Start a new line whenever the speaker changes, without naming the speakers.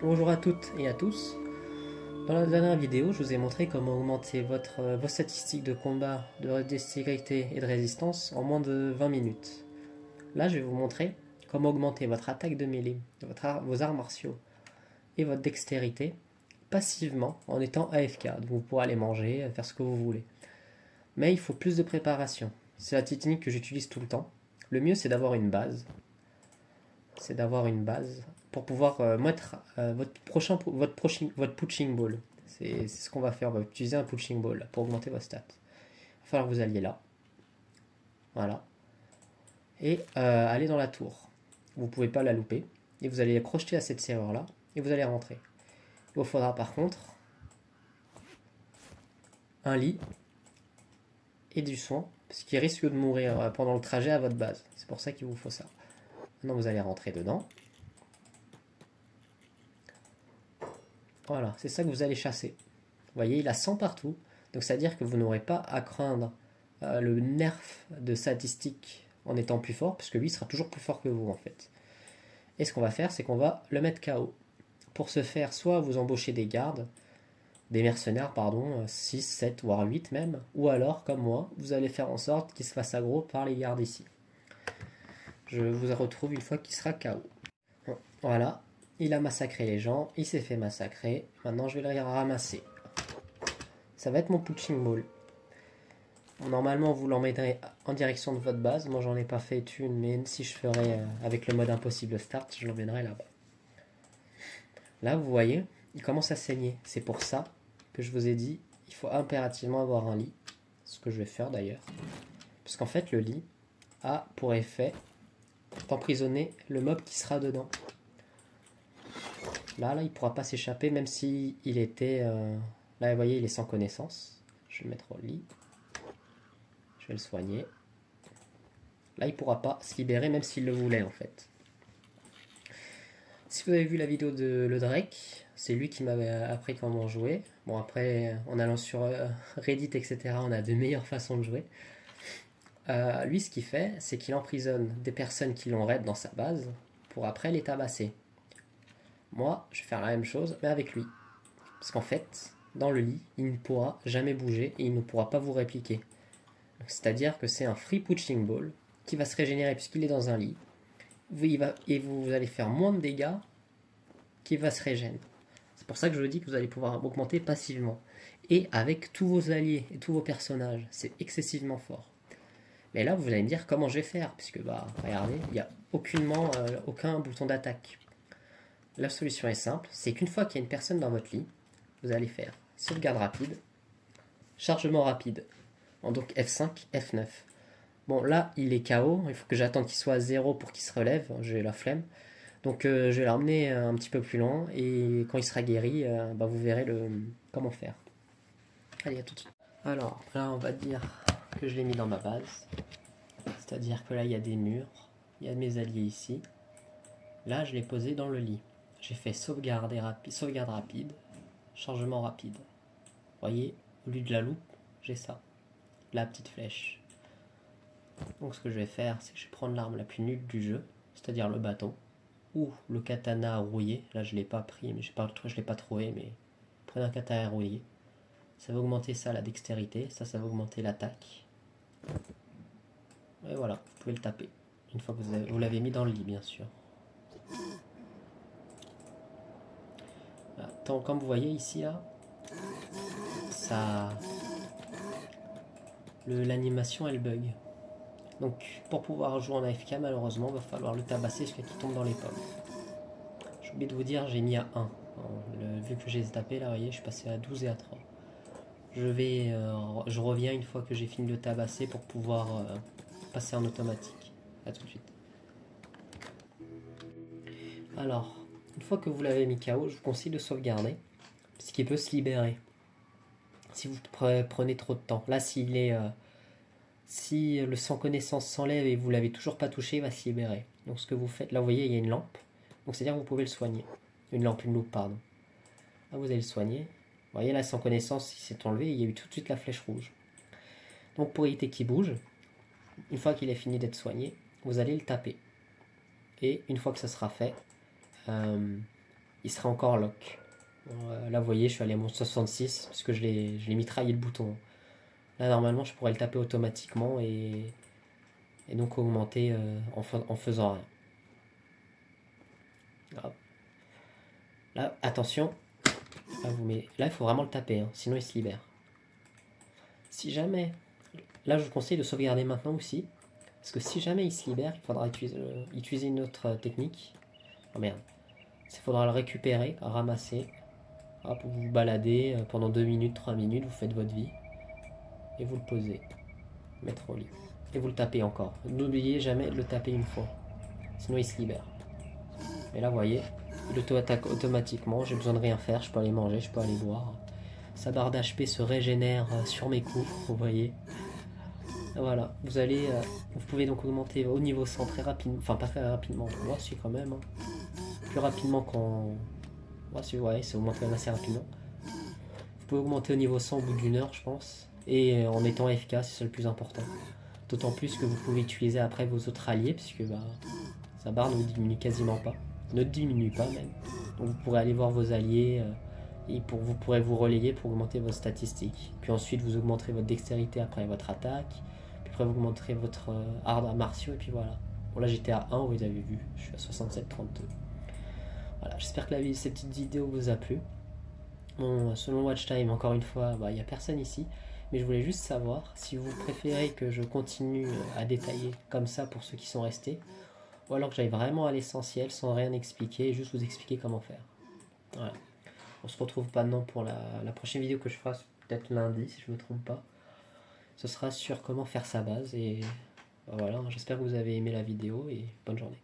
Bonjour à toutes et à tous. Dans la dernière vidéo, je vous ai montré comment augmenter vos statistiques de combat, de dextérité et de résistance en moins de 20 minutes. Là, je vais vous montrer comment augmenter votre attaque de mêlée, vos arts martiaux et votre dextérité passivement en étant AFK. Donc vous pourrez aller manger, faire ce que vous voulez. Mais il faut plus de préparation. C'est la technique que j'utilise tout le temps. Le mieux, c'est d'avoir une base. Pour pouvoir mettre votre punching ball. C'est ce qu'on va faire. On va utiliser un punching ball pour augmenter vos stats. Il va falloir que vous alliez là. Voilà. Et aller dans la tour. Vous ne pouvez pas la louper. Et vous allez crocheter à cette serrure là. Et vous allez rentrer. Il vous faudra par contre un lit et du soin. Parce qu'il risque de mourir pendant le trajet à votre base. C'est pour ça qu'il vous faut ça. Maintenant vous allez rentrer dedans. Voilà, c'est ça que vous allez chasser. Vous voyez, il a 100 partout. Donc c'est à dire que vous n'aurez pas à craindre le nerf de statistiques en étant plus fort, puisque lui sera toujours plus fort que vous en fait. Et ce qu'on va faire, c'est qu'on va le mettre KO. Pour ce faire, soit vous embauchez des gardes, des mercenaires, pardon, 6, 7, voire 8 même, ou alors, comme moi, vous allez faire en sorte qu'il se fasse aggro par les gardes ici. Je vous retrouve une fois qu'il sera KO. Bon, voilà. Il a massacré les gens, il s'est fait massacrer. Maintenant, je vais le ramasser. Ça va être mon punching ball. Normalement, vous l'emmènerez en direction de votre base. Moi, j'en ai pas fait une, mais si je ferais avec le mode impossible start, je l'emmènerai là-bas. Là, vous voyez, il commence à saigner. C'est pour ça que je vous ai dit, il faut impérativement avoir un lit. Ce que je vais faire d'ailleurs. Parce qu'en fait, le lit a pour effet d'emprisonner le mob qui sera dedans. Là, il ne pourra pas s'échapper, même si il était... Là, vous voyez, il est sans connaissance. Je vais le mettre au lit. Je vais le soigner. Là, il ne pourra pas se libérer, même s'il le voulait, en fait. Si vous avez vu la vidéo de le Drake, c'est lui qui m'avait appris comment jouer. Bon, après, en allant sur Reddit, etc., on a de meilleures façons de jouer. Lui, ce qu'il fait, c'est qu'il emprisonne des personnes qui l'ont raid dans sa base pour après les tabasser. Moi, je vais faire la même chose, mais avec lui. Parce qu'en fait, dans le lit, il ne pourra jamais bouger et il ne pourra pas vous répliquer. C'est-à-dire que c'est un free punching ball qui va se régénérer puisqu'il est dans un lit. Et vous allez faire moins de dégâts qu'il va se régénérer. C'est pour ça que je vous dis que vous allez pouvoir augmenter passivement. Et avec tous vos alliés et tous vos personnages, c'est excessivement fort. Mais là, vous allez me dire comment je vais faire, puisque, regardez, il n'y a aucun bouton d'attaque. La solution est simple, c'est qu'une fois qu'il y a une personne dans votre lit, vous allez faire sauvegarde rapide, chargement rapide. Donc F5, F9. Bon, là, il est KO, il faut que j'attende qu'il soit à 0 pour qu'il se relève, j'ai la flemme. Donc je vais l'emmener un petit peu plus loin, et quand il sera guéri, vous verrez comment faire. Allez, à tout de suite. Alors, là, on va dire que je l'ai mis dans ma base. C'est-à-dire que là, il y a des murs, il y a mes alliés ici. Là, je l'ai posé dans le lit. J'ai fait sauvegarde rapide, chargement rapide. Vous voyez, au lieu de la loupe, j'ai ça. La petite flèche. Donc ce que je vais faire, c'est que je vais prendre l'arme la plus nulle du jeu, c'est-à-dire le bâton, ou le katana rouillé. Là, je ne l'ai pas pris, mais je ne l'ai pas trouvé, mais prenez un katana rouillé. Ça va augmenter ça, la dextérité. Ça va augmenter l'attaque. Et voilà, vous pouvez le taper. Une fois que vous l'avez mis dans le lit, bien sûr. Comme vous voyez ici, là, l'animation elle bug. Donc pour pouvoir jouer en AFK, malheureusement, il va falloir le tabasser jusqu'à qu'il tombe dans les pommes. J'ai oublié de vous dire, j'ai mis à 1. Vu que j'ai tapé là, vous voyez, je suis passé à 12 et à 3. Je reviens une fois que j'ai fini de tabasser pour pouvoir passer en automatique. A tout de suite. Alors, une fois que vous l'avez mis KO, je vous conseille de sauvegarder, puisqu'il peut se libérer. Si vous prenez trop de temps. Là, si le sans connaissance s'enlève et vous l'avez toujours pas touché, il va se libérer. Donc ce que vous faites, là vous voyez, il y a une lampe. Donc c'est-à-dire que vous pouvez le soigner. Une loupe, pardon. Là vous allez le soigner. Vous voyez là, sans connaissance, il s'est enlevé et il y a eu tout de suite la flèche rouge. Donc pour éviter qu'il bouge, une fois qu'il est fini d'être soigné, vous allez le taper. Et une fois que ça sera fait, il serait encore lock. Bon, là vous voyez je suis allé à mon 66 parce que je l'ai mitraillé le bouton. Là normalement je pourrais le taper automatiquement et donc augmenter en faisant rien. Hop. Là attention, là il faut vraiment le taper, hein, sinon il se libère. Si jamais, là je vous conseille de sauvegarder maintenant aussi, parce que si jamais il se libère, il faudra utiliser une autre technique. Oh merde, il faudra le récupérer, ramasser. Hop, vous vous baladez pendant 2 minutes, 3 minutes, vous faites votre vie. Et vous le posez. Mettre au lit. Et vous le tapez encore. N'oubliez jamais de le taper une fois. Sinon il se libère. Et là vous voyez, il auto-attaque automatiquement. J'ai besoin de rien faire. Je peux aller manger, je peux aller boire. Sa barre d'HP se régénère sur mes coups. Vous voyez. Voilà. Vous pouvez donc augmenter au niveau 100 très rapidement. Enfin pas très rapidement. Moi si quand même. Hein. Plus rapidement qu'en... Ouais, c'est augmenté assez rapidement. Vous pouvez augmenter au niveau 100 au bout d'une heure, je pense. Et en étant efficace, c'est le plus important. D'autant plus que vous pouvez utiliser après vos autres alliés, puisque sa barre ne vous diminue quasiment pas. Ne diminue pas même. Donc vous pourrez aller voir vos alliés et vous pourrez vous relayer pour augmenter vos statistiques. Puis ensuite vous augmenterez votre dextérité après votre attaque. Puis après vous augmenterez votre art martiaux et puis voilà. Bon là j'étais à 1, vous avez vu. Je suis à 67,32. Voilà, j'espère que cette petite vidéo vous a plu. Bon, selon Watch Time, encore une fois, il n'y a personne ici. Mais je voulais juste savoir si vous préférez que je continue à détailler comme ça pour ceux qui sont restés. Ou alors que j'aille vraiment à l'essentiel sans rien expliquer et juste vous expliquer comment faire. Voilà. On se retrouve maintenant pour la prochaine vidéo que je ferai, peut-être lundi si je ne me trompe pas. Ce sera sur comment faire sa base. Et voilà, j'espère que vous avez aimé la vidéo et bonne journée.